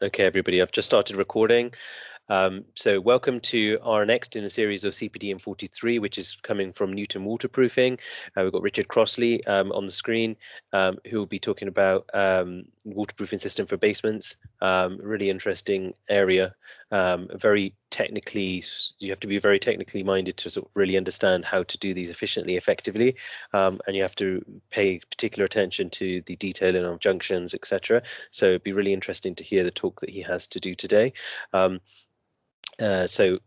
Okay, everybody, I've just started recording. So welcome to our next in a series of CPD in 43, which is coming from Newton Waterproofing. We've got Richard Crossley on the screen, who will be talking about waterproofing system for basements. Really interesting area, very technically, you have to be very technically minded to sort of really understand how to do these efficiently, effectively, and you have to pay particular attention to the detailing of junctions, etc. So it'd be really interesting to hear the talk that he has to do today. So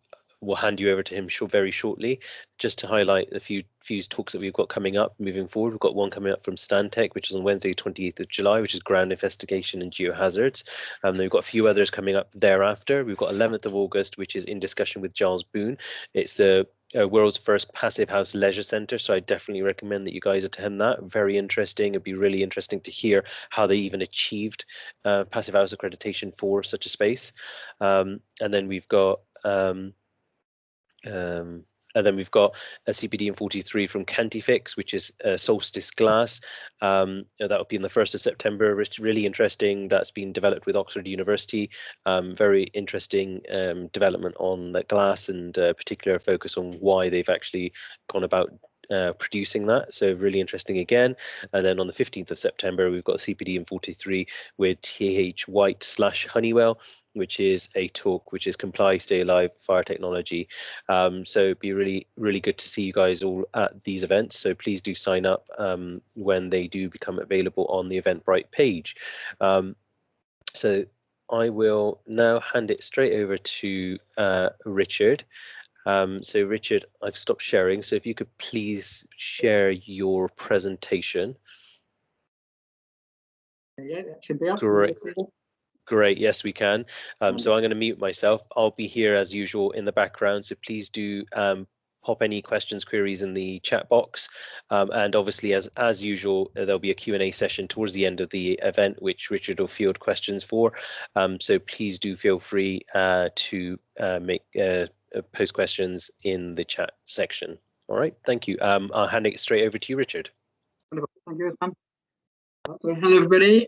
we'll hand you over to him very shortly. Just to highlight a few talks that we've got coming up moving forward. We've got one coming up from Stantec, which is on Wednesday, 28th of July, which is ground investigation and geohazards. Then we've got a few others coming up thereafter. We've got 11th of August, which is in discussion with Giles Boone. It's the world's first passive house leisure centre, so I definitely recommend that you guys attend that. Very interesting. It'd be really interesting to hear how they even achieved passive house accreditation for such a space. And then we've got a CPD in 43 from Cantifix, which is Solstice Glass. That will be on the 1st of September. It's really interesting. That's been developed with Oxford University. Very interesting development on the glass, and particular focus on why they've actually gone about producing that. So really interesting again. And then on the 15th of September, we've got CPD in 43 with TH White / Honeywell, which is a talk which is Comply, Stay Alive, Fire Technology. So it'd be really good to see you guys all at these events. So please do sign up when they do become available on the Eventbrite page. So I will now hand it straight over to Richard. So Richard, I've stopped sharing, so if you could please share your presentation. Yeah, that should be up. Great, yes, we can. So I'm going to mute myself. I'll be here as usual in the background, so please do pop any questions, queries in the chat box. And obviously, as usual, there'll be a Q&A session towards the end of the event, which Richard will field questions for. So please do feel free to post questions in the chat section. All right, thank you. I'll hand it straight over to you, Richard. Thank you, Sam. Hello, everybody.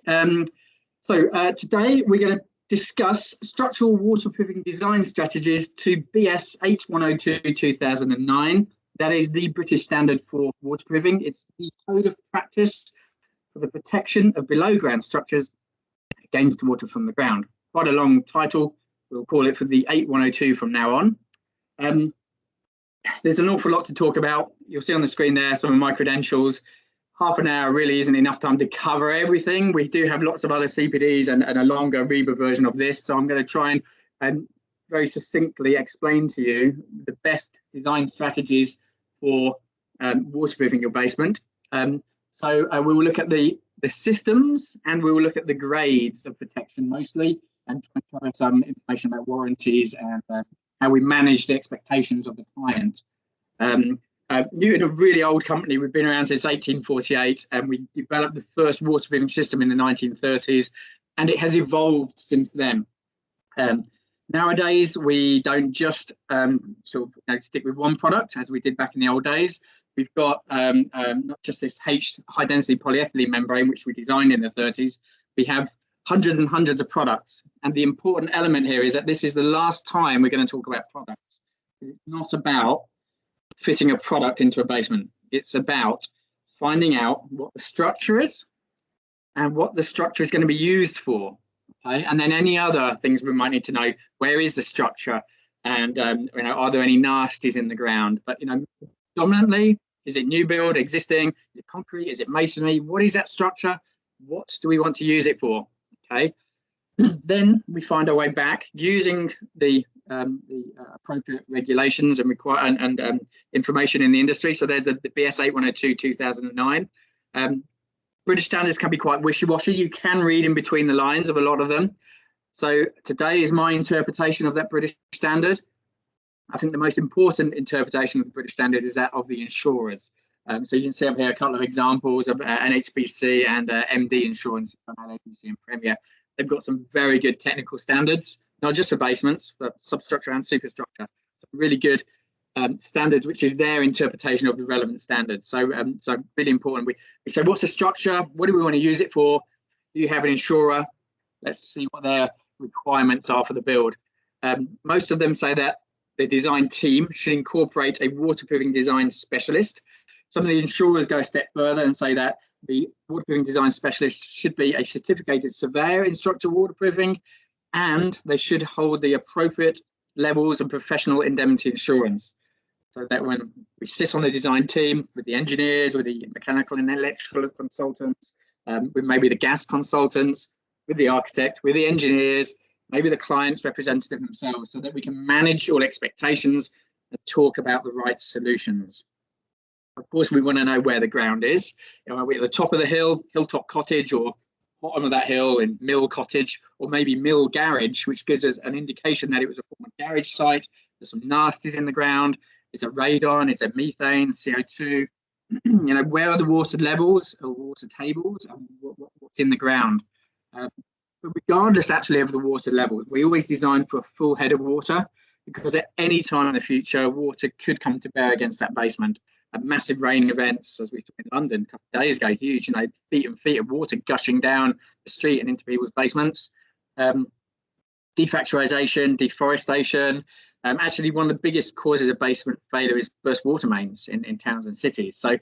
So today we're going to discuss structural waterproofing design strategies to BS 8102/2009. That is the British standard for waterproofing. It's the code of practice for the protection of below ground structures against water from the ground. Quite a long title. We'll call it for the 8102 from now on. There's an awful lot to talk about. You'll see on the screen there some of my credentials. Half an hour really isn't enough time to cover everything. We do have lots of other CPDs and a longer Reba version of this. So I'm going to try and very succinctly explain to you the best design strategies for waterproofing your basement. So we will look at the systems, and we will look at the grades of protection mostly, and try to cover some information about warranties and how we manage the expectations of the client. Newton, a really old company. We've been around since 1848, and we developed the first waterproofing system in the 1930s, and it has evolved since then. Nowadays, we don't just stick with one product as we did back in the old days. We've got not just this high density polyethylene membrane, which we designed in the 30s. We have hundreds and hundreds of products. And the important element here is that this is the last time we're going to talk about products. It's not about fitting a product into a basement. It's about finding out what the structure is and what the structure is going to be used for. Okay? And then any other things we might need to know. Where is the structure? And are there any nasties in the ground? But dominantly, is it new build, existing? Is it concrete? Is it masonry? What is that structure? What do we want to use it for? Okay. Then we find our way back using the appropriate regulations and information in the industry. So there's the BS 8102/2009. British standards can be quite wishy-washy. You can read in between the lines of a lot of them. So today is my interpretation of that British standard. I think the most important interpretation of the British standard is that of the insurers. So you can see up here a couple of examples of NHBC and MD Insurance, NHBC and Premier. They've got some very good technical standards, not just for basements, but substructure and superstructure. So really good standards, which is their interpretation of the relevant standards. So really important. We say, what's the structure? What do we want to use it for? Do you have an insurer? Let's see what their requirements are for the build. Most of them say that the design team should incorporate a waterproofing design specialist. Some of the insurers go a step further and say that the waterproofing design specialist should be a certificated surveyor instructor waterproofing, and they should hold the appropriate levels of professional indemnity insurance. So that when we sit on the design team with the engineers, with the mechanical and electrical consultants, with maybe the gas consultants, with the architect, with the engineers, maybe the client's representative themselves, so that we can manage all expectations and talk about the right solutions. Of course, we want to know where the ground is. Are we at the top of the hill, hilltop cottage, or bottom of that hill in mill cottage, or maybe mill garage, which gives us an indication that it was a former garage site. There's some nasties in the ground. It's a radon, it's a methane, CO2. Where are the water levels or water tables, and what's in the ground? But regardless, actually, of the water levels, we always design for a full head of water, because at any time in the future, water could come to bear against that basement. Massive raining events, as we saw in London a couple of days ago, huge, feet and feet of water gushing down the street and into people's basements. Defactorization, deforestation. Actually, one of the biggest causes of basement failure is burst water mains in towns and cities. So,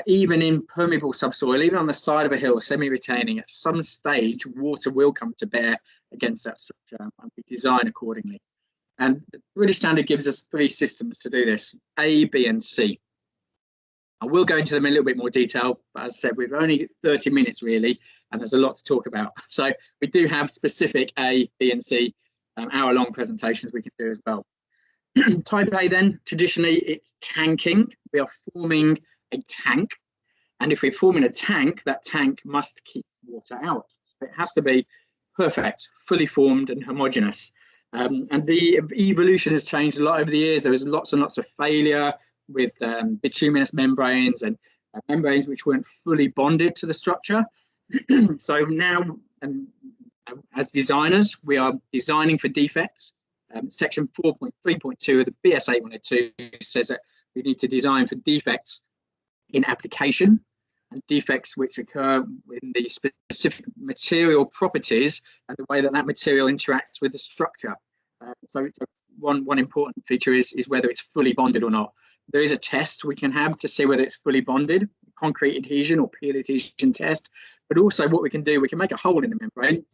even in permeable subsoil, even on the side of a hill, semi-retaining, at some stage, water will come to bear against that structure, and we design accordingly. And the British Standard gives us 3 systems to do this: A, B, and C. I will go into them in a little bit more detail, but as I said, we've only got 30 minutes really, and there's a lot to talk about. So we do have specific A, B, and C hour-long presentations we can do as well. Type A then, traditionally it's tanking. We are forming a tank, and if we're forming a tank, that tank must keep water out. So it has to be perfect, fully formed and homogeneous. And the evolution has changed a lot over the years. There was lots and lots of failure with bituminous membranes and membranes which weren't fully bonded to the structure. So now, as designers, we are designing for defects. Section 4.3.2 of the BS 8102 says that we need to design for defects in application, and defects which occur in the specific material properties and the way that that material interacts with the structure. So one important feature is whether it's fully bonded or not. There is a test we can have to see whether it's fully bonded, concrete adhesion or peel adhesion test. But also what we can do, we can make a hole in the membrane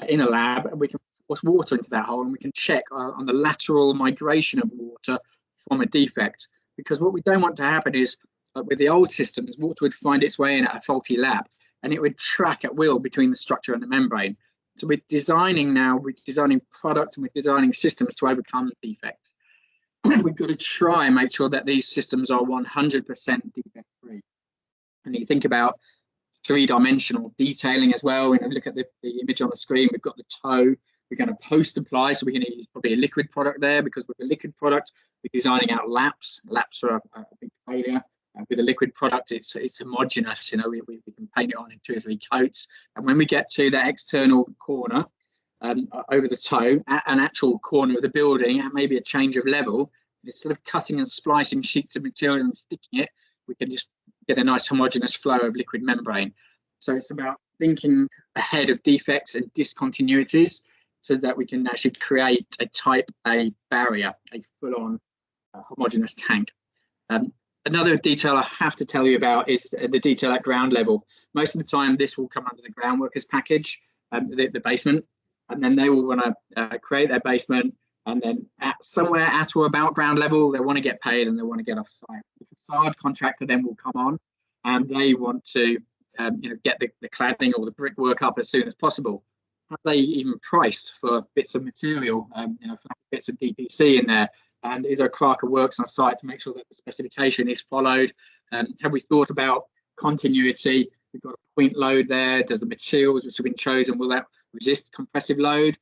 in a lab, and we can force water into that hole, and we can check on the lateral migration of water from a defect. Because what we don't want to happen is, with the old systems, water would find its way in at a faulty lab, and it would track at will between the structure and the membrane. So we're designing product, and we're designing systems to overcome defects. We've got to try and make sure that these systems are 100% defect free. And you think about 3-dimensional detailing as well. When you look at the image on the screen, we've got the toe. We're going to post apply, so we're going to use probably a liquid product there, because with a liquid product, we're designing out laps. Laps are a big failure. With a liquid product, it's homogeneous. We can paint it on in 2 or 3 coats. And when we get to that external corner, over the toe, at an actual corner of the building, at maybe a change of level, instead of cutting and splicing sheets of material and sticking it, we can just get a nice homogeneous flow of liquid membrane. So it's about thinking ahead of defects and discontinuities, so that we can actually create a type A barrier, a full-on homogeneous tank. Another detail I have to tell you about is the detail at ground level. Most of the time, this will come under the groundworkers package, the basement, and then they will want to create their basement, and then somewhere at or about ground level, they want to get paid and they want to get off site. The facade contractor then will come on, and they want to get the cladding or the brickwork up as soon as possible. Have they even priced for bits of material, bits of DPC in there? And is there a clerk of works on site to make sure that the specification is followed? Have we thought about continuity? We've got a point load there. Does the materials which have been chosen, will that resist compressive load?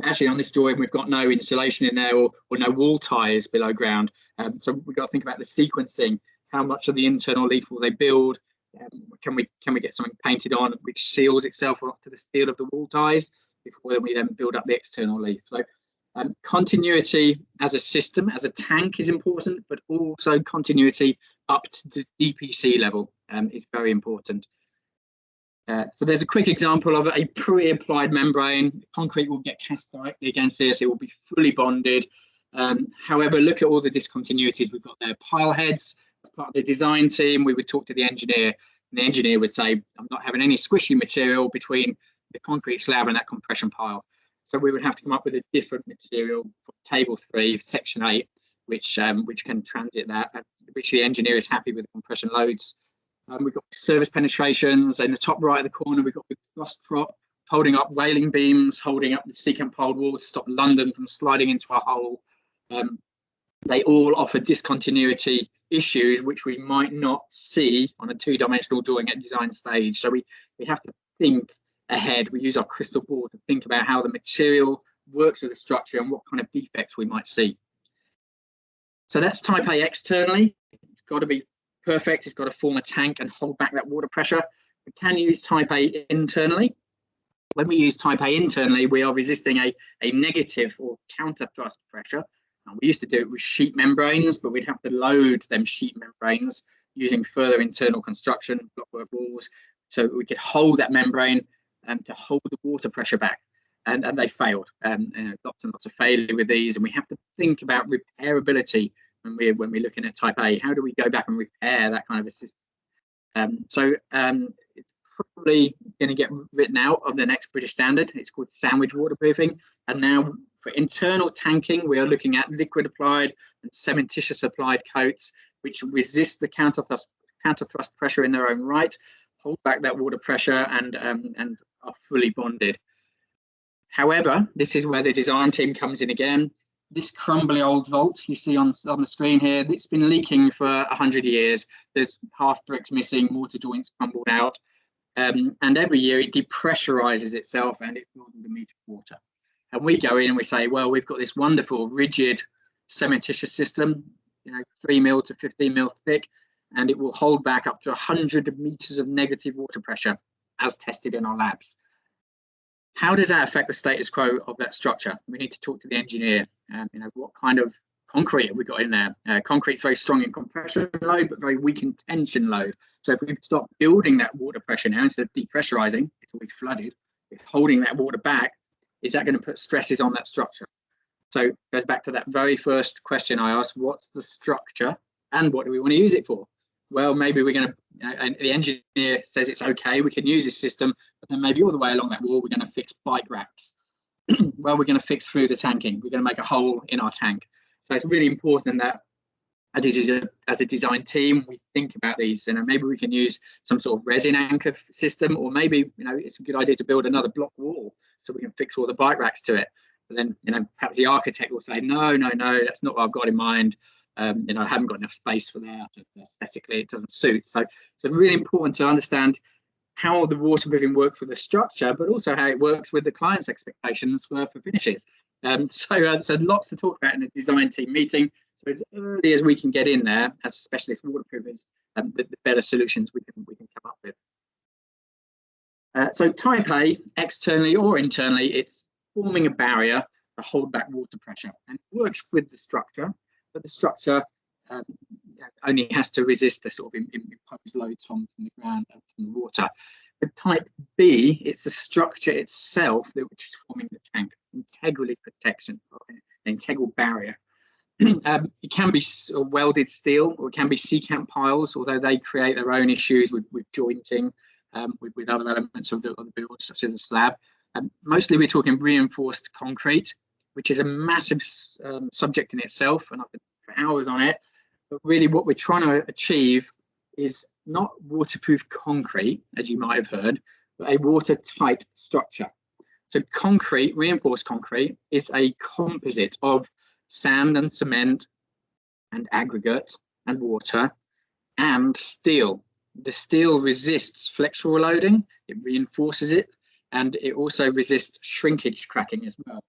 Actually, on this drawing, we've got no insulation in there, or no wall ties below ground. So we've got to think about the sequencing. How much of the internal leaf will they build? Can we get something painted on which seals itself up to the steel of the wall ties before we then build up the external leaf? So continuity as a system, as a tank, is important, but also continuity up to the DPC level is very important. So there's a quick example of a pre-applied membrane. Concrete will get cast directly against this. It will be fully bonded. However, look at all the discontinuities we've got there. Pile heads, as part of the design team, we would talk to the engineer, and the engineer would say, I'm not having any squishy material between the concrete slab and that compression pile. So we would have to come up with a different material for table 3, section 8, which can transit that, which the engineer is happy with the compression loads. We've got service penetrations. In the top right of the corner, we've got the thrust prop holding up wailing beams, holding up the secant piled wall to stop London from sliding into a hole. They all offer discontinuity issues, which we might not see on a 2-dimensional drawing at design stage. So we have to think ahead. We use our crystal ball to think about how the material works with the structure and what kind of defects we might see. So that's type A externally. It's got to be perfect. It's got to form a tank and hold back that water pressure. We can use type A internally. When we use type A internally, we are resisting a negative or counter thrust pressure. And we used to do it with sheet membranes, but we'd have to load them sheet membranes using further internal construction, blockwork walls, so we could hold that membrane to hold the water pressure back. And they failed. Lots and lots of failure with these, and we have to think about repairability when we're looking at type A. How do we go back and repair that kind of a system? It's probably going to get written out of the next British standard. It's called sandwich waterproofing. And now for internal tanking, we are looking at liquid applied and cementitious applied coats, which resist the counter thrust pressure in their own right, hold back that water pressure, and are fully bonded. However, this is where the design team comes in again. This crumbly old vault you see on the screen here, it's been leaking for 100 years. There's half bricks missing, mortar joints crumbled out. And every year it depressurizes itself and it fills with a meter of water. And we go in and we say, well, we've got this wonderful rigid cementitious system, 3 mil to 15 mil thick, and it will hold back up to 100 meters of negative water pressure as tested in our labs. How does that affect the status quo of that structure? We need to talk to the engineer. What kind of concrete have we got in there? Concrete's very strong in compression load, but very weak in tension load. So if we stop building that water pressure now, instead of depressurizing, it's always flooded, it's holding that water back, is that going to put stresses on that structure? So it goes back to that very first question I asked, what's the structure and what do we want to use it for? Well, maybe we're going to, the engineer says it's okay, we can use this system, but then maybe all the way along that wall, we're going to fix bike racks. Well, we're going to fix through the tanking. We're going to make a hole in our tank. So it's really important that as a design team, we think about these, and maybe we can use some sort of resin anchor system, or maybe, it's a good idea to build another block wall so we can fix all the bike racks to it. But then, perhaps the architect will say, no, that's not what I've got in mind. I haven't got enough space for that. Aesthetically, it doesn't suit. So it's really important to understand how the waterproofing works with the structure, but also how it works with the client's expectations for finishes. So lots to talk about in a design team meeting. So as early as we can get in there as specialist waterproofers, the better solutions we can come up with. So type A, externally or internally, it's forming a barrier to hold back water pressure, and it works with the structure, but the structure only has to resist the sort of imposed loads from the ground and from the water. But type B, it's the structure itself which is forming the tank, integrally protection, an integral barrier. It can be welded steel, or it can be secant piles, although they create their own issues with jointing, with other elements of the build, such as the slab. Mostly we're talking reinforced concrete, which is a massive subject in itself, and I could put hours on it. But really what we're trying to achieve is not waterproof concrete, as you might have heard, but a watertight structure. So concrete, reinforced concrete, is a composite of sand and cement and aggregate and water and steel. The steel resists flexural loading, it reinforces it, and it also resists shrinkage cracking as well,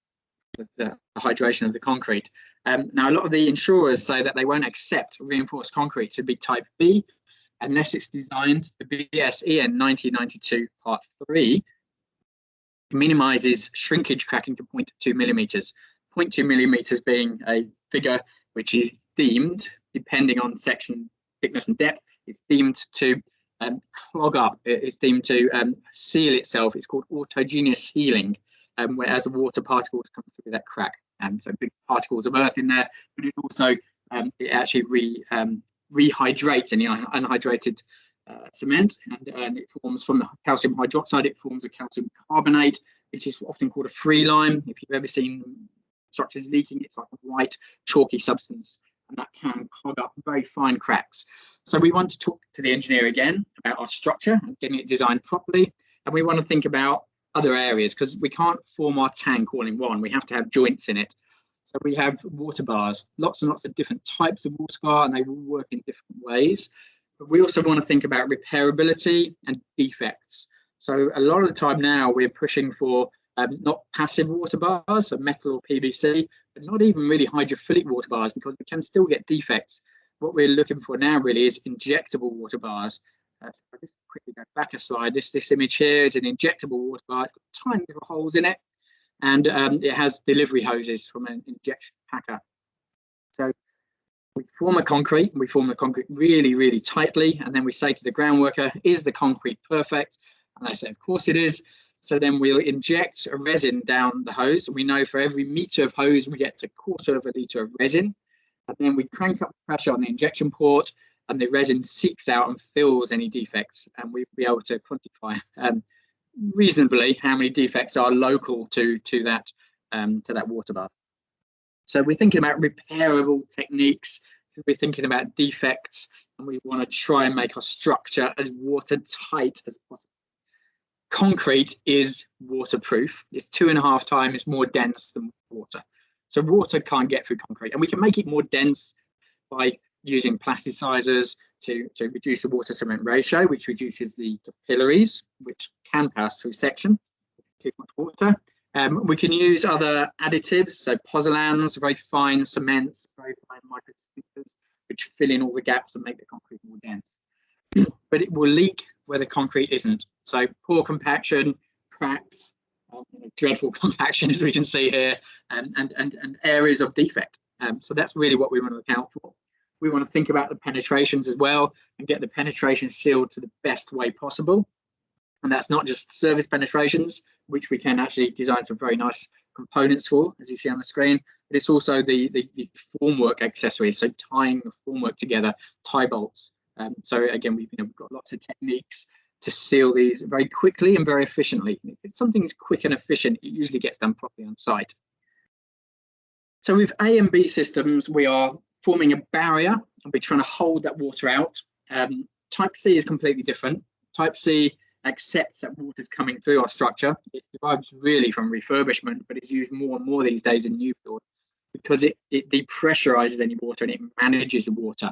with the hydration of the concrete. Now, a lot of the insurers say that they won't accept reinforced concrete to be type B unless it's designed, the BS-EN 1992 Part 3 minimizes shrinkage cracking to 0.2 millimeters. 0.2 millimeters being a figure which is deemed, depending on section thickness and depth, it's deemed to clog up. It's deemed to seal itself. It's called autogeneous healing, whereas the water particles come through that crack. So big particles of earth in there, but it also it actually rehydrates any unhydrated cement, and it forms from the calcium hydroxide. It forms a calcium carbonate, which is often called a free lime. If you've ever seen structures leaking, it's like a white chalky substance, and that can clog up very fine cracks. So we want to talk to the engineer again about our structure and getting it designed properly, and we want to think about other areas, because we can't form our tank all in one. We have to have joints in it. So we have water bars, lots and lots of different types of water bar, and they will work in different ways. But we also want to think about repairability and defects. So a lot of the time now we're pushing for not passive water bars, so metal or PVC, but not even really hydrophilic water bars, because we can still get defects. What we're looking for now really is injectable water bars. So I'll just quickly go back a slide. This image here is an injectable water bar. It's got tiny little holes in it, and it has delivery hoses from an injection packer. So we form the concrete really, really tightly, and then we say to the ground worker, is the concrete perfect? And they say, of course it is. So then we'll inject a resin down the hose. We know for every metre of hose, we get a quarter of a litre of resin. And then we crank up the pressure on the injection port, and the resin seeks out and fills any defects. And we'll be able to quantify reasonably how many defects are local to that water bar. So we're thinking about repairable techniques, we're thinking about defects, and we want to try and make our structure as watertight as possible. Concrete is waterproof. It's 2.5 times more dense than water. So water can't get through concrete, and we can make it more dense by using plasticizers to reduce the water cement ratio, which reduces the capillaries, which can pass through section, too much water. We can use other additives, so pozzolans, very fine cements, very fine microspheres, which fill in all the gaps and make the concrete more dense. But it will leak where the concrete isn't. So poor compaction, cracks, dreadful compaction, as we can see here, and areas of defect. So that's really what we want to look out for. We want to think about the penetrations as well and get the penetration sealed to the best way possible. And that's not just surface penetrations, which we can actually design some very nice components for, as you see on the screen, but it's also the formwork accessories, so tying the formwork together, tie bolts. So again, we've got lots of techniques to seal these very quickly and very efficiently. If something's quick and efficient, it usually gets done properly on site. So with A and B systems, we are forming a barrier and we're trying to hold that water out. Type C is completely different. Type C accepts that water's coming through our structure. It derives really from refurbishment, but it's used more and more these days in new build because it depressurizes any water and it manages the water.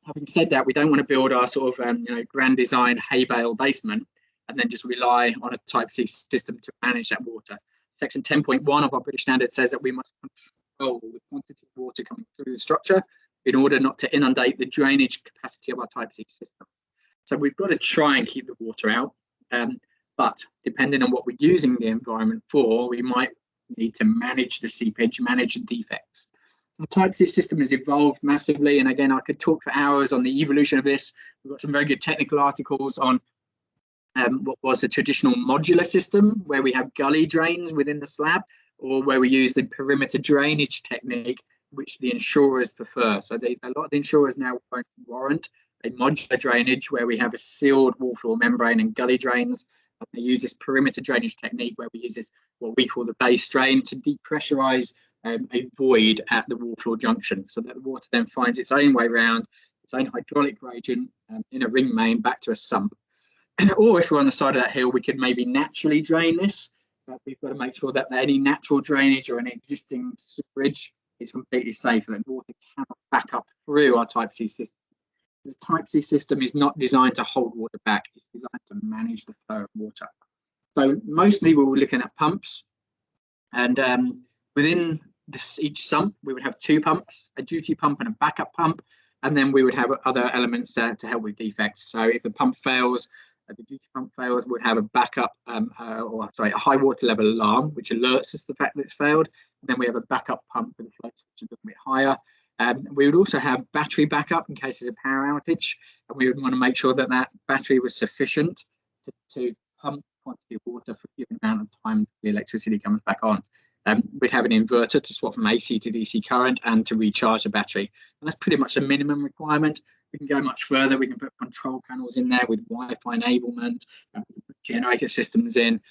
Having said that, we don't want to build our sort of grand design hay bale basement and then just rely on a Type C system to manage that water. Section 10.1 of our British standard says that we must control the quantity of water coming through the structure in order not to inundate the drainage capacity of our Type C system. So we've got to try and keep the water out, but depending on what we're using the environment for, we might need to manage the seepage, manage the defects. The Type C system has evolved massively, and again, I could talk for hours on the evolution of this. We've got some very good technical articles on what was the traditional modular system, where we have gully drains within the slab, or where we use the perimeter drainage technique, which the insurers prefer. So a lot of the insurers now won't warrant a modular drainage where we have a sealed wall floor membrane and gully drains. They use this perimeter drainage technique where we use this, what we call the base drain, to depressurize a void at the wall floor junction, so that the water then finds its own way around, its own hydraulic gradient in a ring main back to a sump. Or if we're on the side of that hill, we could maybe naturally drain this. We've got to make sure that any natural drainage or any existing sewerage is completely safe, that water cannot back up through our Type C system. The Type C system is not designed to hold water back, it's designed to manage the flow of water. So mostly we were looking at pumps, and within each sump we would have 2 pumps, a duty pump and a backup pump, and then we would have other elements to help with defects. So if the pump fails, the duty pump fails, we'd have a backup, a high water level alarm, which alerts us to the fact that it's failed. And then we have a backup pump with a flow switch a little bit higher. We would also have battery backup in case there's a power outage, and we would want to make sure that that battery was sufficient to pump quantity of water for a given amount of time the electricity comes back on. We'd have an inverter to swap from AC to DC current and to recharge the battery. And that's pretty much a minimum requirement. We can go much further. We can put control panels in there with Wi-Fi enablement, and we can put generator systems in,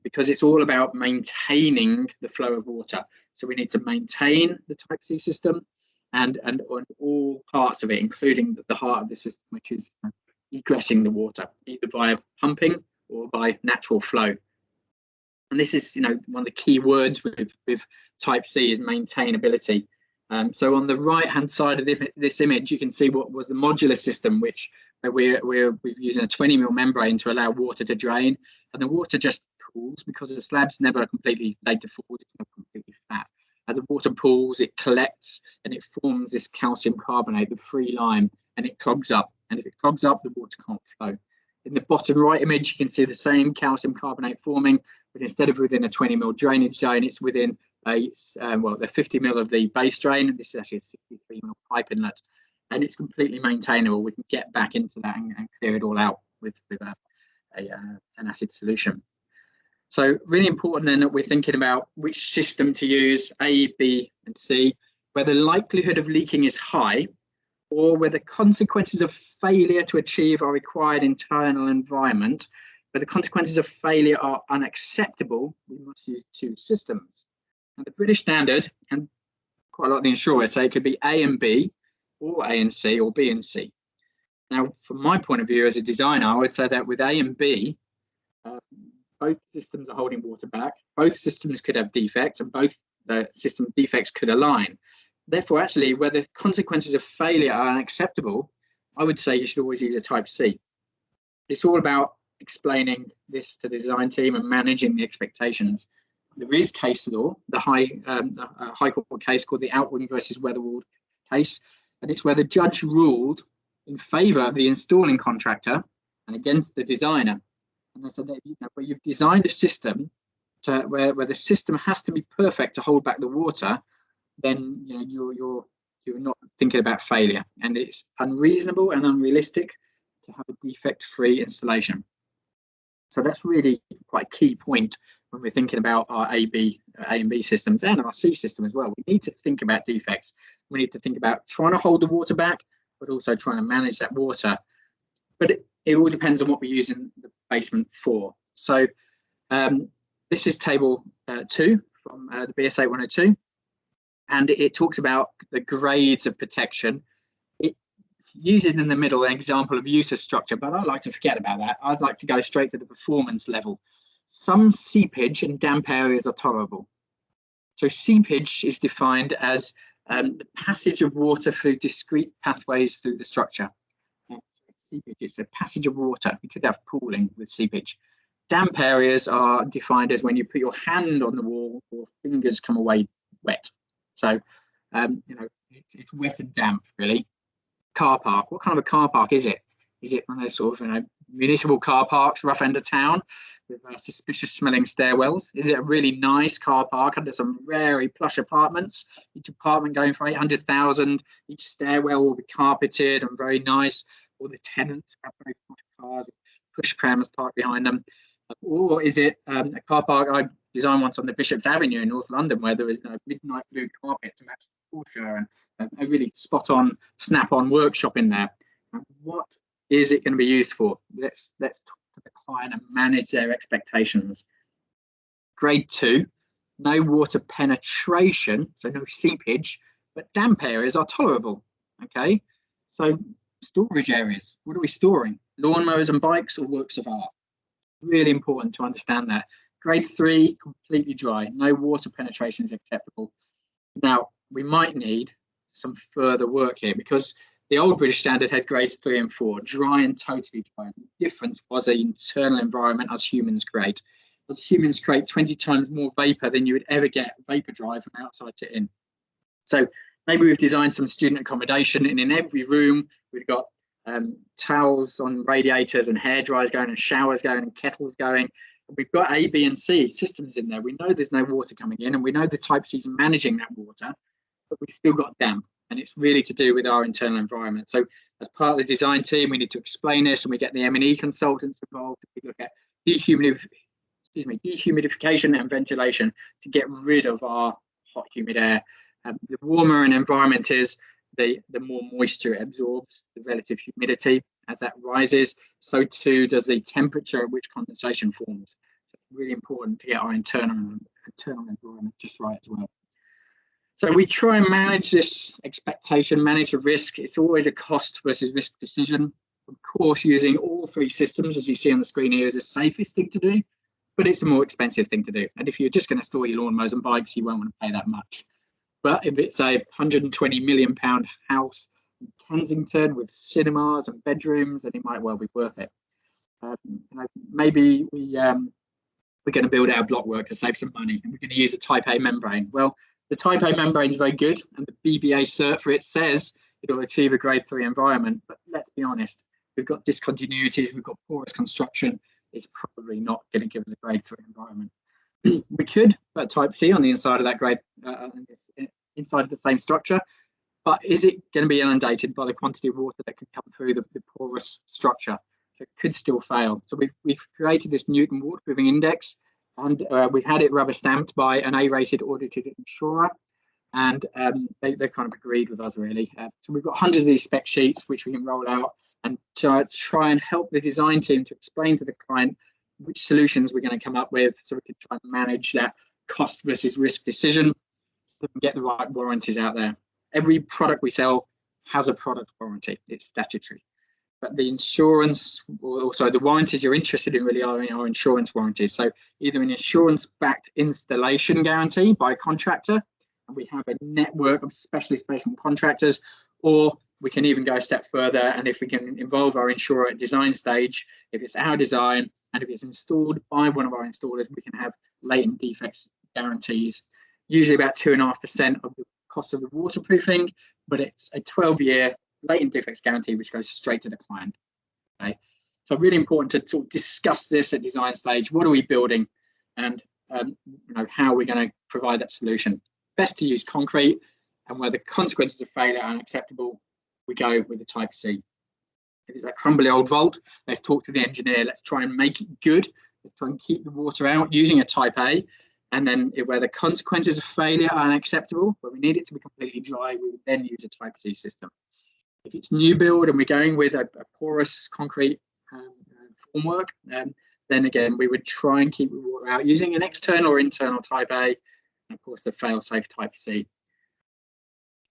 because it's all about maintaining the flow of water. So we need to maintain the Type C system and on all parts of it, including the heart of the system, which is egressing the water, either via pumping or by natural flow. And this is, one of the key words with Type C is maintainability. So on the right-hand side of this image, you can see what was the modular system, which we're using a 20 mil membrane to allow water to drain, and the water just pools because the slab's never completely laid to falls, it's not completely flat. As the water pools, it collects and it forms this calcium carbonate, the free lime, and it clogs up. And if it clogs up, the water can't flow. In the bottom right image, you can see the same calcium carbonate forming, but instead of within a 20 mil drainage zone, it's within the 50 mil of the base drain. This is actually a 63 mil pipe inlet, and it's completely maintainable. We can get back into that and clear it all out with an acid solution. So really important then that we're thinking about which system to use, A, B, and C, where the likelihood of leaking is high, or where the consequences of failure to achieve our required internal environment, where the consequences of failure are unacceptable, we must use two systems. And the British standard, and quite a lot of the insurers say it could be A and B, or A and C, or B and C. Now, from my point of view as a designer, I would say that with A and B, both systems are holding water back, both systems could have defects, and both system defects could align. Therefore, actually, where the consequences of failure are unacceptable, I would say you should always use a Type C. It's all about explaining this to the design team and managing the expectations. There is case law, the High Court case called the Outwood versus Weatherward case, and it's where the judge ruled in favour of the installing contractor and against the designer. And they said that where you've designed a system to where the system has to be perfect to hold back the water, then you're not thinking about failure, and it's unreasonable and unrealistic to have a defect-free installation. So that's really quite a key point when we're thinking about our A and B systems and our C system as well. We need to think about defects. We need to think about trying to hold the water back, but also trying to manage that water. But it all depends on what we're using the basement for. So this is table 2 from the BS 8102, and it talks about the grades of protection. It uses in the middle an example of use of structure, but I like to forget about that. I'd like to go straight to the performance level. Some seepage and damp areas are tolerable. So seepage is defined as the passage of water through discrete pathways through the structure. Seepage, it's a passage of water. We could have pooling with seepage. Damp areas are defined as when you put your hand on the wall or fingers come away wet. So, it's wet and damp, really. Car park. What kind of a car park is it? Is it one of those sort of municipal car parks, rough end of town, with suspicious smelling stairwells? Is it a really nice car park under some very plush apartments? Each apartment going for 800,000. Each stairwell will be carpeted and very nice. All the tenants have very posh cars, push prams parked behind them. Or is it a car park I designed once on the Bishop's Avenue in North London, where there is midnight blue carpet to match the Porsche and a really spot-on, snap-on workshop in there? What is it going to be used for? Let's talk to the client and manage their expectations. Grade 2, no water penetration, so no seepage, but damp areas are tolerable. Okay, so storage areas. What are we storing? Lawnmowers and bikes or works of art? Really important to understand that. Grade 3, completely dry. No water penetration is acceptable. Now, we might need some further work here because the old British standard had grades 3 and 4, dry and totally dry. The difference was the internal environment as humans create. As humans create 20 times more vapor than you would ever get vapor dry from outside to in. So maybe we've designed some student accommodation, and in every room we've got towels on radiators and hair dryers going and showers going and kettles going. We've got A, B, and C systems in there. We know there's no water coming in, and we know the Type C is managing that water, but we've still got damp. and it's really to do with our internal environment. So as part of the design team, we need to explain this, and we get the M&E consultants involved. We look at dehumidification and ventilation to get rid of our hot, humid air. The warmer an environment is, the more moisture it absorbs, the relative humidity. As that rises, so too does the temperature at which condensation forms. So it's really important to get our internal environment just right as well. So we try and manage this expectation, manage the risk. It's always a cost versus risk decision. Of course, using all three systems, as you see on the screen here, is the safest thing to do, but it's a more expensive thing to do. And if you're just going to store your lawnmowers and bikes, you won't want to pay that much. But if it's a £120 million house in Kensington with cinemas and bedrooms, then it might well be worth it. Maybe we're going to build our block work to save some money, and we're going to use a Type A membrane. Well, the Type A membrane is very good, and the BBA cert for it says it'll achieve a grade 3 environment. But let's be honest, we've got discontinuities, we've got porous construction. It's probably not going to give us a grade 3 environment. We could put Type C on the inside of that grade, inside of the same structure, but is it going to be inundated by the quantity of water that could come through the porous structure? So it could still fail. So we've created this Newton waterproofing index, and we've had it rubber stamped by an A-rated audited insurer, and they kind of agreed with us, really. So we've got hundreds of these spec sheets which we can roll out and try and help the design team to explain to the client which solutions we're going to come up with, so we can try and manage that cost versus risk decision, so we can get the right warranties out there. Every product we sell has a product warranty. It's statutory. But the insurance, or also the warranties you're interested in, really are insurance warranties. So either an insurance-backed installation guarantee by a contractor, and we have a network of specialist basement contractors, or we can even go a step further, and if we can involve our insurer at design stage, if it's our design and if it's installed by one of our installers, we can have latent defects guarantees, usually about 2.5% of the cost of the waterproofing, but it's a 12-year latent defects guarantee which goes straight to the client. Okay, so really important to sort of discuss this at design stage. What are we building, and how are we going to provide that solution? Best to use concrete, and where the consequences of failure are unacceptable, we go with the Type C. If it's that crumbly old vault, let's talk to the engineer. Let's try and make it good. Let's try and keep the water out using a Type A. And then where the consequences of failure are unacceptable, where we need it to be completely dry, we would then use a Type C system. If it's new build and we're going with a porous concrete formwork, then again, we would try and keep the water out using an external or internal Type A, and of course the fail-safe Type C.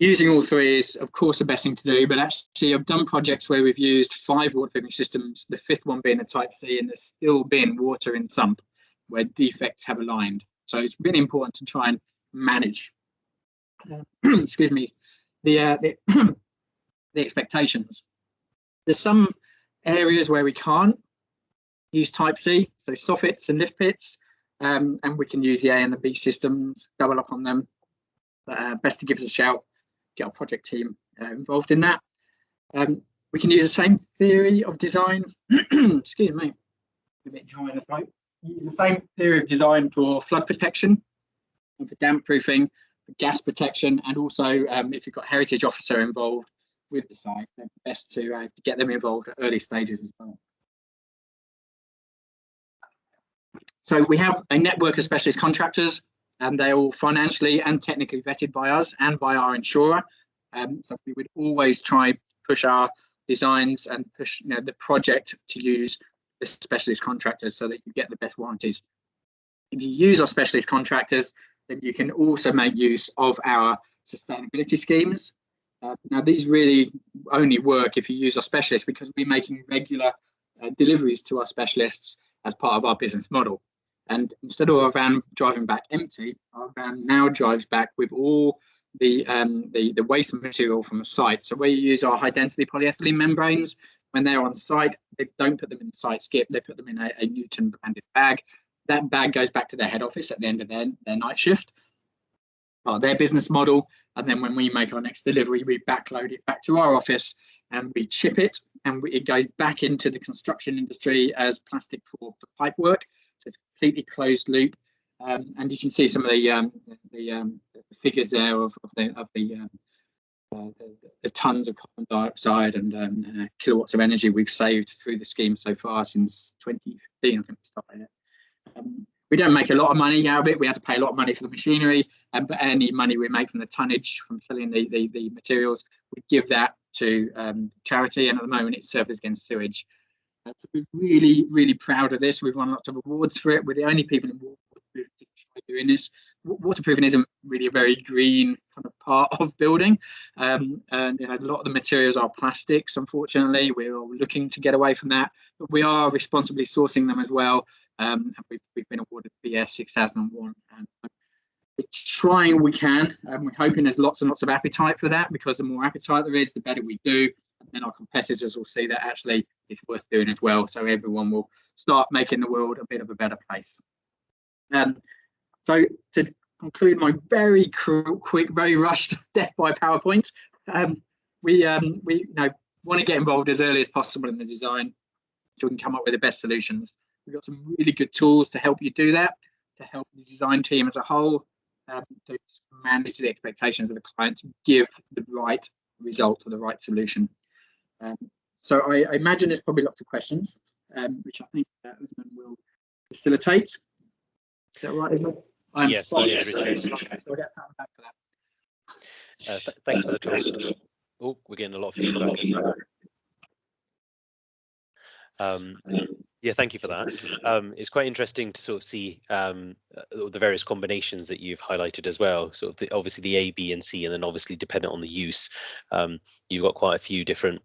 Using all three is, of course, the best thing to do, but actually I've done projects where we've used 5 waterproofing systems, the 5th one being a Type C, and there's still been water in sump where defects have aligned. So it's really important to try and manage, excuse me, the expectations. There's some areas where we can't use Type C, so soffits and lift pits, and we can use the A and the B systems, double up on them. Best to give us a shout, get our project team involved in that. We can use the same theory of design, excuse me, a bit dry in the throat. Use the same theory of design for flood protection, and for damp proofing, for gas protection, and also if you've got a heritage officer involved with the site, then best to get them involved at early stages as well. So we have a network of specialist contractors, and they're all financially and technically vetted by us and by our insurer. So we would always try push our designs and push the project to use the specialist contractors so that you get the best warranties. If you use our specialist contractors, then you can also make use of our sustainability schemes. Now, these really only work if you use our specialists, because we're making regular deliveries to our specialists as part of our business model. And instead of our van driving back empty, our van now drives back with all the waste material from the site. So where you use our high density polyethylene membranes, when they're on site, they don't put them in the site skip, they put them in a Newton branded bag. That bag goes back to their head office at the end of their night shift, their business model. And then when we make our next delivery, we backload it back to our office and we chip it, and it goes back into the construction industry as plastic for pipe work. So it's completely closed loop. And you can see some of the figures there of the the tons of carbon dioxide and kilowatts of energy we've saved through the scheme so far since 2015. I think we started it. We don't make a lot of money out of it. We have to pay a lot of money for the machinery, but any money we make from the tonnage from filling the materials, we give that to charity. And at the moment, it's Surfers Against Sewage. So we're really, really proud of this. We've won lots of awards for it. We're the only people in waterproofing doing this. Waterproofing isn't really a very green kind of part of building, and a lot of the materials are plastics. Unfortunately, we're all looking to get away from that, but we are responsibly sourcing them as well. And we've been awarded BS 6001. We're trying we can, and we're hoping there's lots and lots of appetite for that, because the more appetite there is, the better we do. And then our competitors will see that actually it's worth doing as well. So everyone will start making the world a bit of a better place. So to conclude my very quick, very rushed death by PowerPoint, we want to get involved as early as possible in the design so we can come up with the best solutions. We've got some really good tools to help you do that, to help the design team as a whole, to manage the expectations of the client, to give the right result or the right solution. So I imagine there's probably lots of questions, which I think Usman will facilitate. Is that right, Usman? Yes, that is Richard. Okay, so I'll get a pat back for that. Thanks for the talk. Oh, we're getting a lot of feedback. Yeah, thank you for that. It's quite interesting to sort of see the various combinations that you've highlighted as well. Sort of obviously the A, B, and C, and then obviously dependent on the use, you've got quite a few different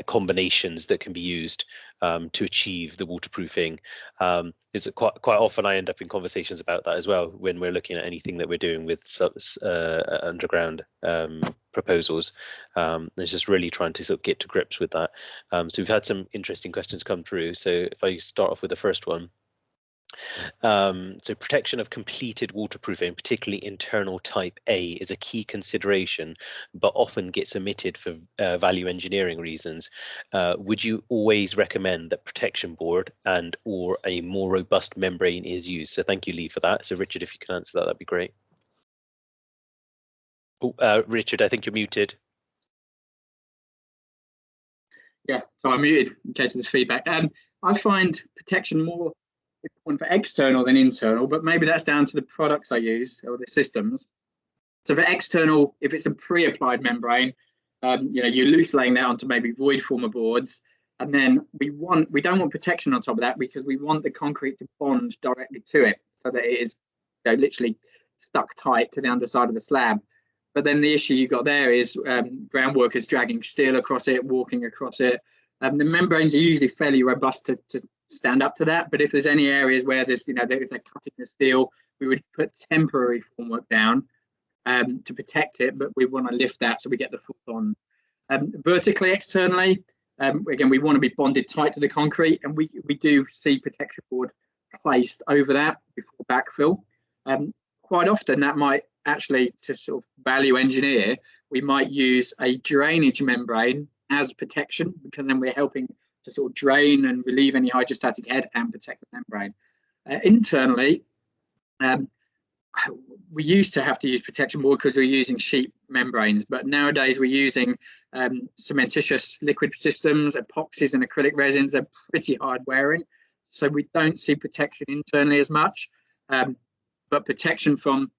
combinations that can be used to achieve the waterproofing. Is quite often I end up in conversations about that as well when we're looking at anything that we're doing with underground proposals. It's just really trying to sort of get to grips with that. So we've had some interesting questions come through. So if I start off with the first one. So protection of completed waterproofing, particularly internal type A, is a key consideration, but often gets omitted for value engineering reasons. Would you always recommend that protection board and or a more robust membrane is used? So thank you, Lee, for that. So Richard, if you can answer that, that'd be great. Oh, Richard, I think you're muted. Yeah, so I'm muted in case of this feedback. I find protection more important for external than internal, but maybe that's down to the products I use or the systems. So for external, if it's a pre-applied membrane, you're loose laying that onto maybe void former boards, and then we don't want protection on top of that because we want the concrete to bond directly to it so that it is literally stuck tight to the underside of the slab. But then the issue you've got there is ground workers dragging steel across it, walking across it. The membranes are usually fairly robust to stand up to that. But if there's any areas where there's, they're cutting the steel, we would put temporary formwork down to protect it, but we want to lift that so we get the full bond. Vertically, externally, again, we want to be bonded tight to the concrete, and we do see protection board placed over that before backfill. Quite often that might actually, to sort of value engineer, we might use a drainage membrane as protection, because then we're helping to sort of drain and relieve any hydrostatic head and protect the membrane. Internally, we used to have to use protection board because we're using sheet membranes, but nowadays we're using cementitious liquid systems, epoxies and acrylic resins. Are pretty hard wearing, so we don't see protection internally as much, but protection from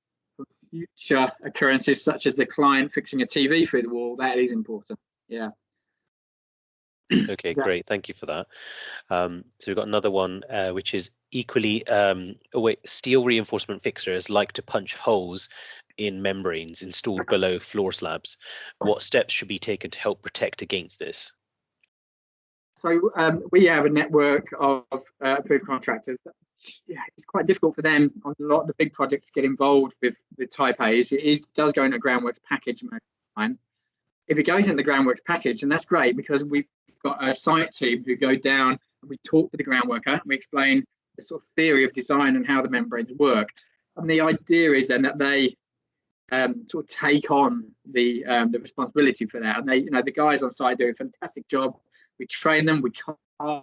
future occurrences such as the client fixing a TV through the wall, that is important. Yeah. Okay, great. Thank you for that. So we've got another one, which is equally, steel reinforcement fixers like to punch holes in membranes installed below floor slabs. What steps should be taken to help protect against this? So we have a network of approved contractors. Yeah, it's quite difficult for them on a lot of the big projects to get involved with the type A's. It does go into a groundworks package most of the time. If it goes into the groundworks package, and that's great because we've got a site team who go down and we talk to the groundworker and we explain the sort of theory of design and how the membranes work. And the idea is then that they sort of take on the responsibility for that. And they, the guys on site do a fantastic job. We train them, we card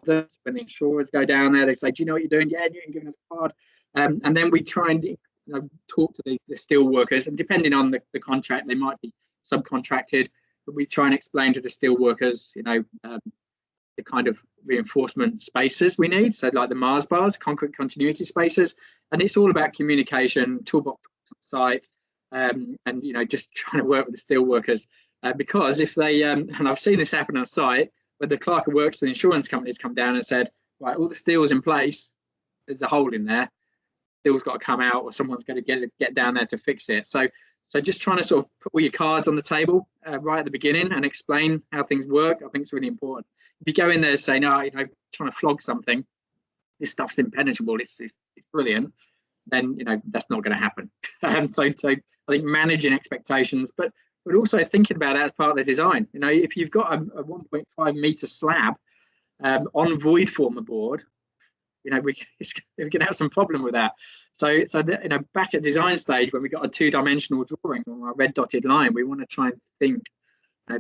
them. When the insurers go down there, they say, "Do you know what you're doing?" "Yeah, you can give us a card." And then we try and talk to the steel workers, and depending on the contract, they might be subcontracted, but we try and explain to the steel workers, the kind of reinforcement spaces we need. So like the Mars bars, concrete continuity spaces, and it's all about communication, toolbox on site, and just trying to work with the steel workers, because if they and I've seen this happen on site where the clerk of works and insurance companies come down and said, right, all the steel's in place, there's a hole in there, steel's got to come out, or someone's going to get down there to fix it. So just trying to sort of put all your cards on the table right at the beginning and explain how things work, I think is really important. If you go in there saying, trying to flog something, this stuff's impenetrable, it's brilliant, then that's not going to happen. So I think managing expectations, but also thinking about that as part of the design. If you've got a 1.5 meter slab on void former board, we can have some problem with that. So back at design stage, when we got a 2-dimensional drawing on our red dotted line, we want to try and think,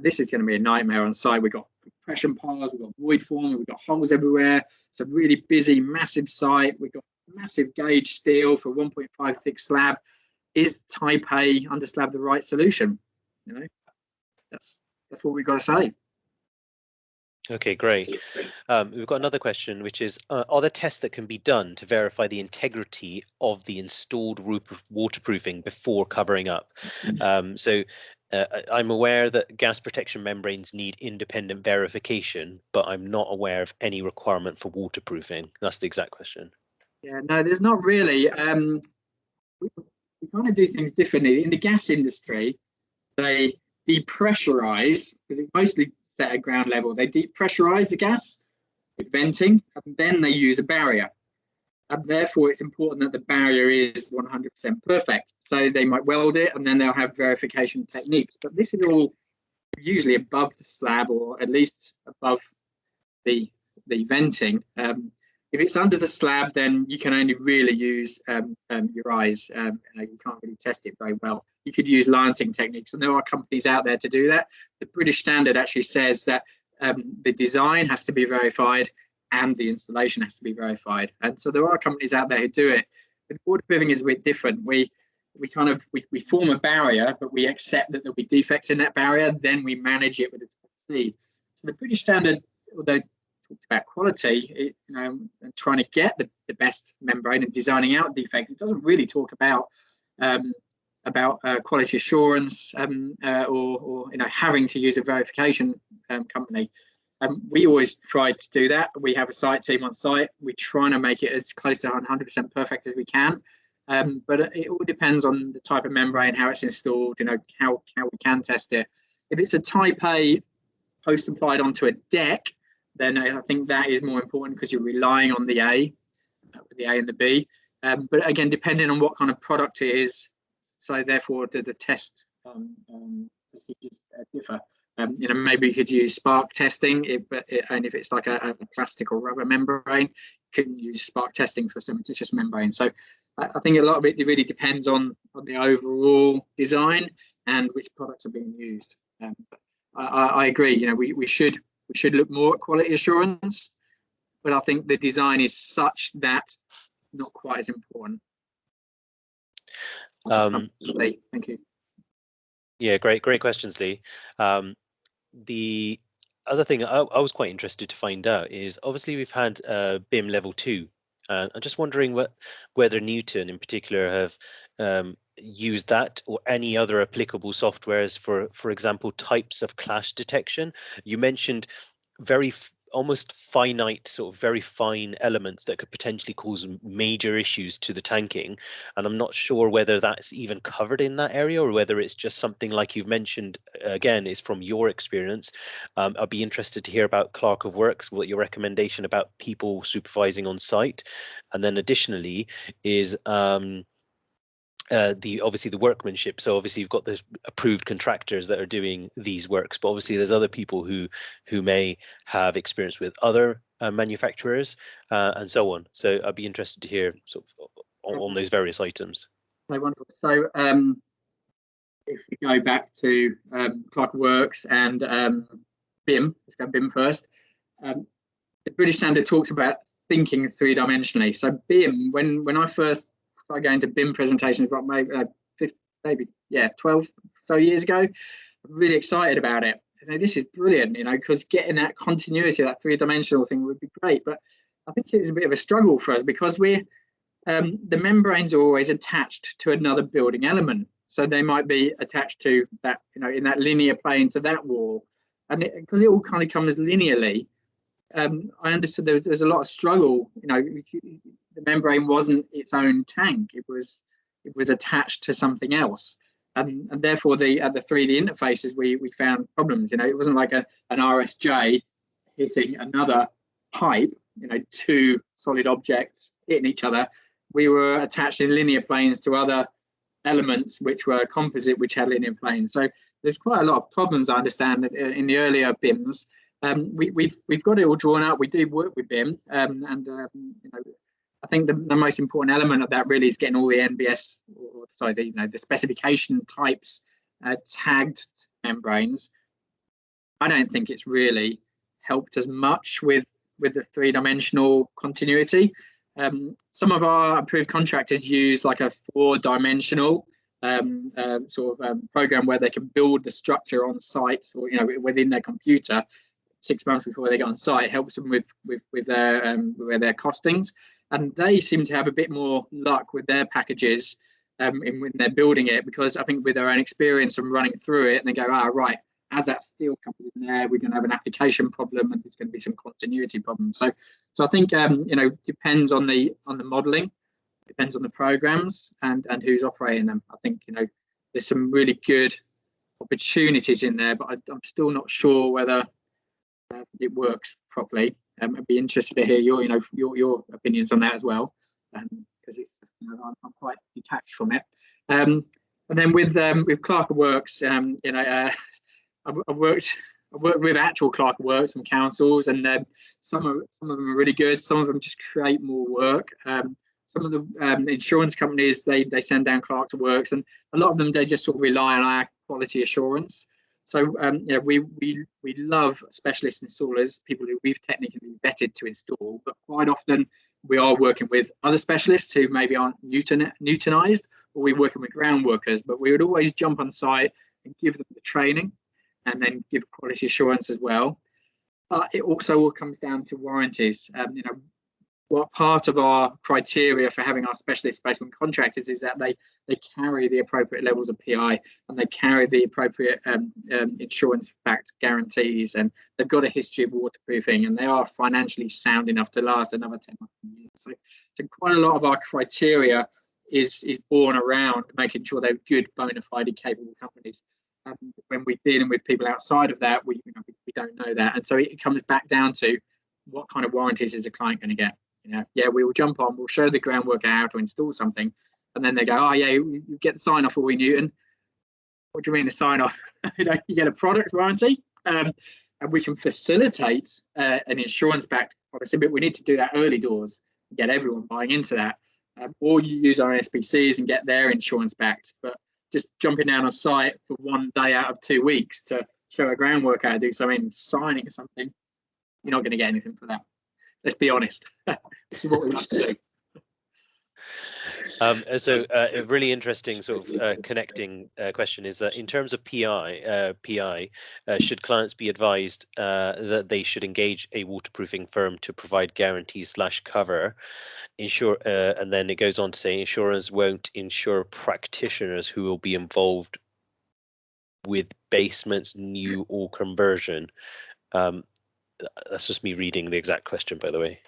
this is going to be a nightmare on site. We've got compression piles, we've got void form, we've got holes everywhere. It's a really busy, massive site. We've got massive gauge steel for 1.5 thick slab. Is type A under slab the right solution? That's what we've got to say. Okay, great. We've got another question, which is, are there tests that can be done to verify the integrity of the installed roof waterproofing before covering up? I'm aware that gas protection membranes need independent verification, but I'm not aware of any requirement for waterproofing. That's the exact question. Yeah, no, there's not really. We kind of do things differently. In the gas industry, they depressurize, because it's mostly set at ground level. They depressurize the gas with venting, and then they use a barrier. And therefore, it's important that the barrier is 100% perfect. So they might weld it, and then they'll have verification techniques. But this is all usually above the slab, or at least above the venting. If it's under the slab, then you can only really use your eyes. You can't really test it very well. You could use lancing techniques, and there are companies out there to do that. The British standard actually says that the design has to be verified and the installation has to be verified. And so there are companies out there who do it. But waterproofing is a bit different. We form a barrier, but we accept that there'll be defects in that barrier. Then we manage it with a C. So the British standard, although talks about quality, and trying to get the best membrane and designing out defects, it doesn't really talk about quality assurance or having to use a verification company. We always try to do that. We have a site team on site. We're trying to make it as close to 100% perfect as we can. But it all depends on the type of membrane, how it's installed, how we can test it. If it's a type A post applied onto a deck, then I think that is more important, because you're relying on the A and the B. But again, depending on what kind of product it is, so therefore the test procedures differ. Maybe you could use spark testing, and if it's like a plastic or rubber membrane, you can use spark testing for cementitious membrane. So I think a lot of it really depends on the overall design and which products are being used. I agree. We should look more at quality assurance, but I think the design is such that not quite as important. Thank you. Yeah, great questions, Lee. The other thing I was quite interested to find out is, obviously we've had BIM Level 2. I'm just wondering whether Newton in particular have used that or any other applicable softwares for example, types of clash detection. You mentioned almost finite, sort of very fine elements that could potentially cause major issues to the tanking, and I'm not sure whether that's even covered in that area, or whether it's just something like you've mentioned, again, is from your experience. I'd be interested to hear about clerk of works, what your recommendation about people supervising on site, and then additionally is obviously the workmanship. So obviously you've got the approved contractors that are doing these works, but obviously there's other people who may have experience with other manufacturers and so on. So I'd be interested to hear sort of on those various items. Okay, wonderful. So if we go back to clerk of works and BIM, let's go BIM first. The British standard talks about thinking 3-dimensionally. So BIM, when I first started going to BIM presentations about maybe 12 so years ago. I'm really excited about it. This is brilliant, because getting that continuity, that three-dimensional thing would be great. But I think it's a bit of a struggle for us because the membranes are always attached to another building element. So they might be attached to that, in that linear plane to that wall. And because it all kind of comes linearly, I understood there was a lot of struggle. The membrane wasn't its own tank; it was attached to something else, and therefore at the 3D interfaces we found problems. It wasn't like an RSJ hitting another pipe. Two solid objects hitting each other. We were attached in linear planes to other elements which were composite, which had linear planes. So there's quite a lot of problems, I understand, in the earlier BIMs. We've got it all drawn up. We do work with BIM, and I think the most important element of that really is getting all the NBS, the specification types tagged membranes. I don't think it's really helped as much with the three-dimensional continuity. Some of our approved contractors use like a four-dimensional program where they can build the structure on site or within their computer 6 months before they get on site. It helps them with their costings, and they seem to have a bit more luck with their packages when they're building it, because I think with their own experience and running through it, and they go, right, as that steel comes in there, we're going to have an application problem and there's going to be some continuity problems. So I think depends on the modelling, depends on the programs and who's operating them. I think there's some really good opportunities in there, but I'm still not sure whether it works properly. I'd be interested to hear your opinions on that as well, because it's just, I'm quite detached from it. And then with Clerk of Works, I've worked with actual clerk of works and councils, and some of them are really good. Some of them just create more work. Some of the insurance companies, they send down clerk of works, and a lot of them, they just sort of rely on our quality assurance. So we love specialist installers, people who we've technically vetted to install, but quite often we are working with other specialists who maybe aren't Newtonized, or we're working with ground workers, but we would always jump on site and give them the training and then give quality assurance as well. It also all comes down to warranties. What part of our criteria for having our specialist basement contractors is that they carry the appropriate levels of PI, and they carry the appropriate insurance-backed guarantees, and they've got a history of waterproofing, and they are financially sound enough to last another 10 years. So quite a lot of our criteria is born around making sure they're good, bona fide, capable companies. When we're dealing with people outside of that, we don't know that, and so it comes back down to what kind of warranties is a client going to get. We will jump on, we'll show the ground worker how to install something, and then they go, you get the sign off, All Newton. What do you mean the sign off? You get a product warranty, and we can facilitate an insurance-backed policy, but we need to do that early doors and get everyone buying into that. Or you use our SPCs and get their insurance backed, but just jumping down on site for 1 day out of 2 weeks to show a ground worker how to do something, signing something, you're not going to get anything for that. Let's be honest. This is what we have to do. So a really interesting sort of connecting question is that in terms of PI, should clients be advised that they should engage a waterproofing firm to provide guarantee/cover? And then it goes on to say insurers won't insure practitioners who will be involved with basements, new or conversion. That's just me reading the exact question, by the way.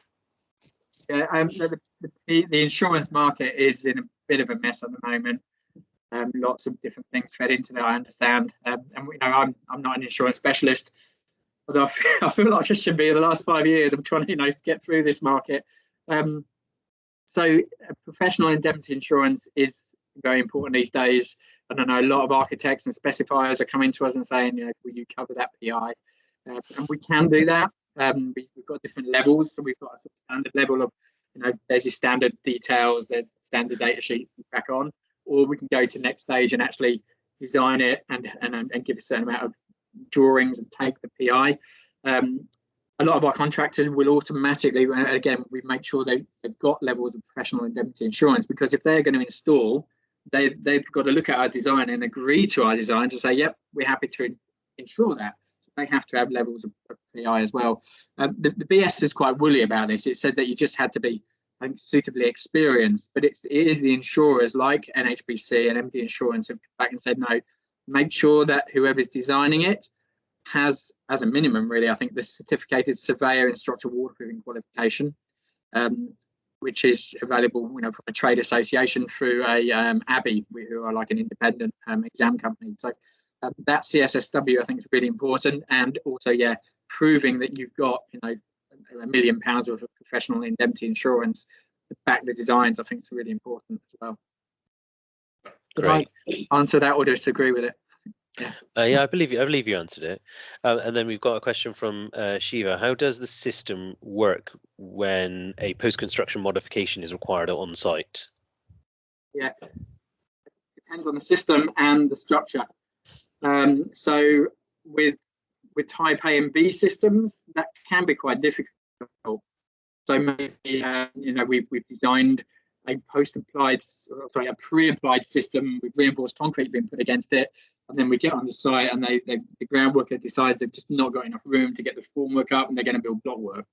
Yeah, the insurance market is in a bit of a mess at the moment. Lots of different things fed into that, I understand. And I'm not an insurance specialist, although I feel like I should be. The last 5 years, I'm trying to get through this market. So professional indemnity insurance is very important these days. And I know a lot of architects and specifiers are coming to us and saying, will you cover that PI? And we can do that. We've got different levels. So we've got a sort of standard level of, there's your standard details, there's standard data sheets to crack on, or we can go to the next stage and actually design it and give a certain amount of drawings and take the PI. a lot of our contractors will automatically, again, we make sure they've got levels of professional indemnity insurance, because if they're going to install, they've got to look at our design and agree to our design to say, yep, we're happy to insure that. So they have to have levels of PI as well. The BS is quite woolly about this. It said that you just had to be, I think, suitably experienced, but it is the insurers like NHBC and MD Insurance have come back and said, no, make sure that whoever's designing it has, as a minimum, really, I think, the certificated surveyor and structural waterproofing qualification, which is available, from a trade association through a ABBY, who are like an independent exam company. So that CSSW, I think, is really important, and also, proving that you've got, £1 million worth of professional indemnity insurance to back the designs, I think, is really important as well. Great. Did I answer that or disagree with it? Yeah, I believe you answered it. And then we've got a question from Shiva. How does the system work when a post-construction modification is required on site? Yeah, it depends on the system and the structure. So with type A and B systems, that can be quite difficult. So maybe we've designed a pre-applied system with reinforced concrete being put against it, and then we get on the site and the ground worker decides they've just not got enough room to get the formwork up, and they're going to build block work.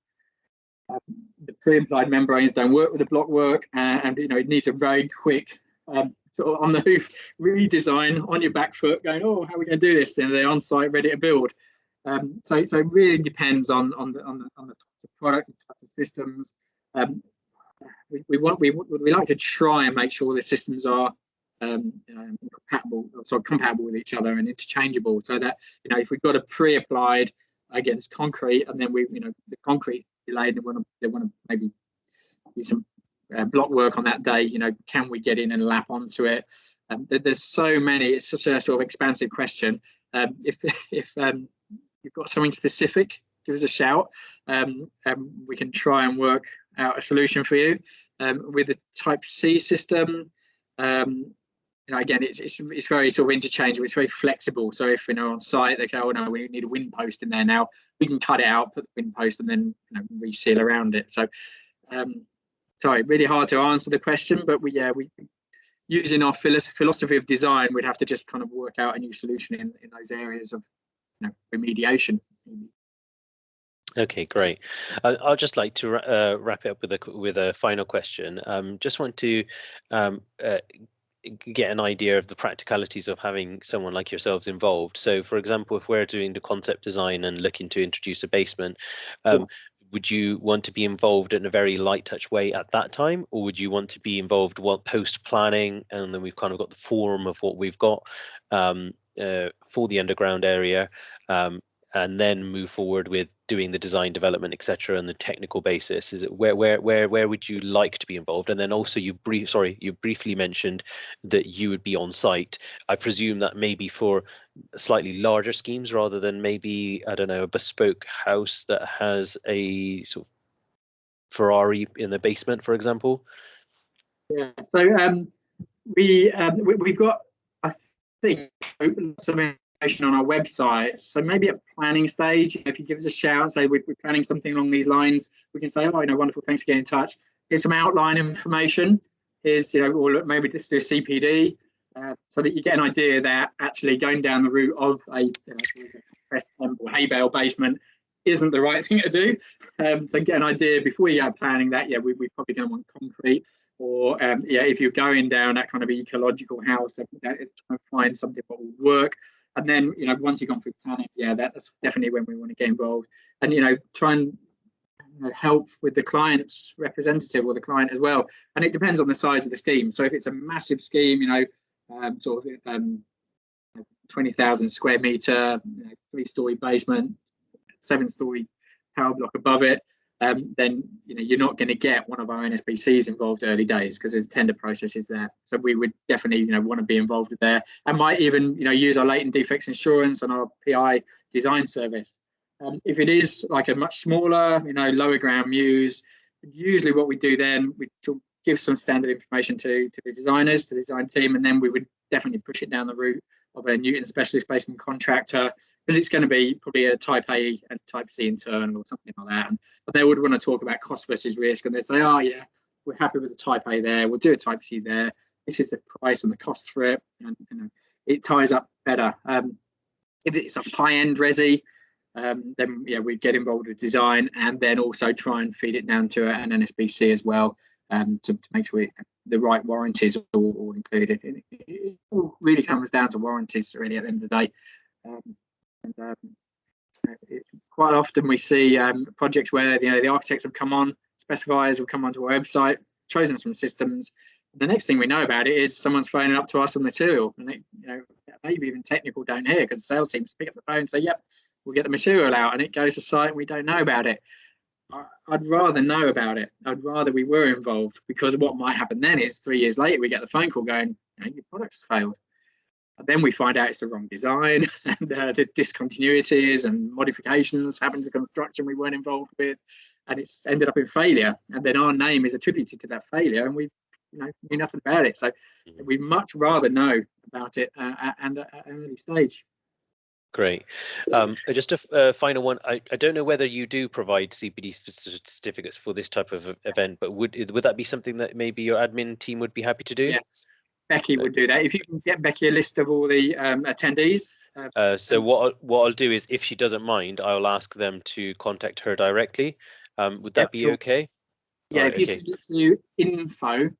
The pre-applied membranes don't work with the block work, and it needs a very quick sort of on the hoof redesign on your back foot, going, oh, how are we going to do this? And they're on site ready to build. So it really depends on the types of product, the types of systems. We like to try and make sure the systems are compatible with each other and interchangeable, so that if we've got a pre-applied against concrete, and then the concrete delayed, they want to maybe do some block work on that day, can we get in and lap onto it? There's so many. It's such a sort of expansive question. If you've got something specific, give us a shout. We can try and work out a solution for you. With the Type C system, again, it's very sort of interchangeable. It's very flexible. So if on site they go, oh no, we need a wind post in there now, we can cut it out, put the wind post, and then reseal around it. So, sorry, really hard to answer the question, but we using our philosophy of design, we'd have to just kind of work out a new solution in those areas of remediation. Okay, great. I'll just like to wrap it up with a final question. Just want to get an idea of the practicalities of having someone like yourselves involved. So, for example, if we're doing the concept design and looking to introduce a basement, would you want to be involved in a very light touch way at that time, or would you want to be involved post planning, and then we've kind of got the form of what we've got for the underground area, and then move forward with doing the design development, etc., and the technical basis? Is it where would you like to be involved? And then also you briefly mentioned that you would be on site. I presume that maybe for slightly larger schemes rather than maybe, I don't know, a bespoke house that has a sort of Ferrari in the basement, for example. Yeah. So we've got, I think, some on our website. So maybe at planning stage, if you give us a shout, say we're planning something along these lines, we can say, oh, wonderful, thanks for getting in touch. Here's some outline information. Here's, or maybe just do a CPD, so that you get an idea that actually going down the route of a compressed temp or hay bale basement isn't the right thing to do. So get an idea before you start planning that. Yeah, we're probably going to want concrete, or if you're going down that kind of ecological house, trying to find something that will work. And then, once you've gone through planning, that's definitely when we want to get involved and, try and help with the client's representative or the client as well. And it depends on the size of the scheme. So if it's a massive scheme, 20,000 square metre, 3-story basement, 7-story tower block above it, then you're not going to get one of our NSBCs involved early days, because there's tender processes there. So we would definitely want to be involved there, and might even use our latent defects insurance and our PI design service. If it is like a much smaller, lower ground muse, usually what we do then, we give some standard information to the designers, to the design team, and then we would definitely push it down the route of a Newton specialist basement contractor, because it's going to be probably a type A and type C internal or something like that. And they would want to talk about cost versus risk, and they'd say, oh yeah, we're happy with the type A there, we'll do a type C there, this is the price and the cost for it, and it ties up better. If it's a high-end resi, then yeah, we get involved with design and then also try and feed it down to an NSBC as well, to make sure the right warranties are all included. It all really comes down to warranties really at the end of the day. Quite often we see projects where the architects have come on, specifiers have come onto our website, chosen some systems. The next thing we know about it is someone's phoning up to us on material, and maybe even technical don't hear, because the sales teams pick up the phone and say, yep, we'll get the material out, and it goes to site and we don't know about it. I'd rather know about it. I'd rather we were involved, because what might happen then is 3 years later we get the phone call going, your product's failed. And then we find out it's the wrong design, and the discontinuities and modifications happened to construction we weren't involved with, and it's ended up in failure. And then our name is attributed to that failure, and we knew nothing about it. So we'd much rather know about it at an early stage. Great. Just a final one. I don't know whether you do provide CPD certificates for this type of event, but would that be something that maybe your admin team would be happy to do? Yes, Becky would do that. If you can get Becky a list of all the attendees. So what I'll do is, if she doesn't mind, I'll ask them to contact her directly. Would that be okay? Yeah, right, if you send it to info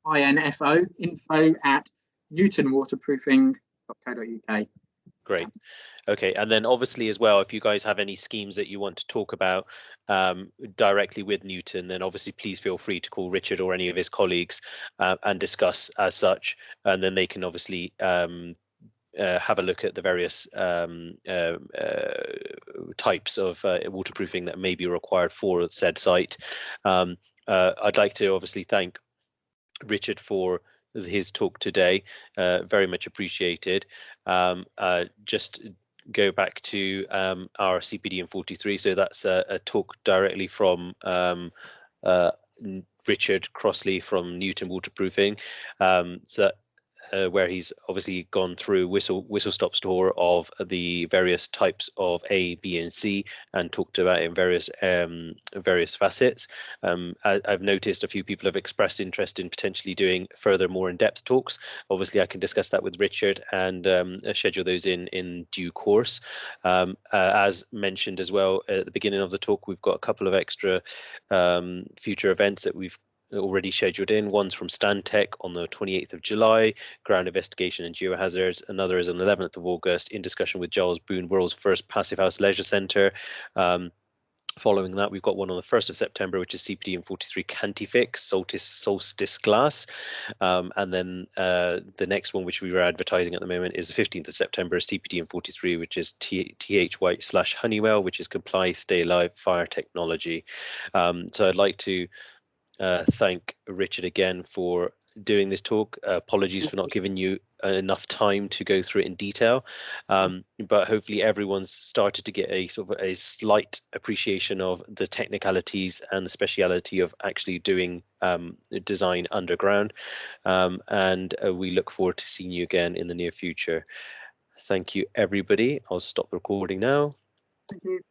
at newtonwaterproofing.co.uk. Great. Okay, and then obviously as well, if you guys have any schemes that you want to talk about directly with Newton, then obviously please feel free to call Richard or any of his colleagues and discuss as such, and then they can obviously have a look at the various types of waterproofing that may be required for said site. I'd like to obviously thank Richard for his talk today, very much appreciated. Just go back to our CPD in 43, so that's a talk directly from Richard Crossley from Newton Waterproofing, where he's obviously gone through whistle-stop tour of the various types of A, B, and C, and talked about it in various facets. I've noticed a few people have expressed interest in potentially doing further, more in-depth talks. Obviously, I can discuss that with Richard and schedule those in due course. As mentioned as well at the beginning of the talk, we've got a couple of extra future events that we've already scheduled in. One's from Stantec on the 28th of July, ground investigation and geohazards. Another is on the 11th of August, in discussion with Giles Boone, world's first passive house leisure centre. Following that, we've got one on the 1st of September, which is CPD in 43 Cantifix, Solstice Glass. And then the next one, which we were advertising at the moment, is the 15th of September, CPD in 43, which is TH White / Honeywell, which is Comply, Stay Alive, Fire Technology. So I'd like to thank Richard again for doing this talk. Apologies for not giving you enough time to go through it in detail, but hopefully everyone's started to get a sort of a slight appreciation of the technicalities and the speciality of actually doing design underground, and we look forward to seeing you again in the near future. Thank you, everybody. I'll stop recording now. Thank you.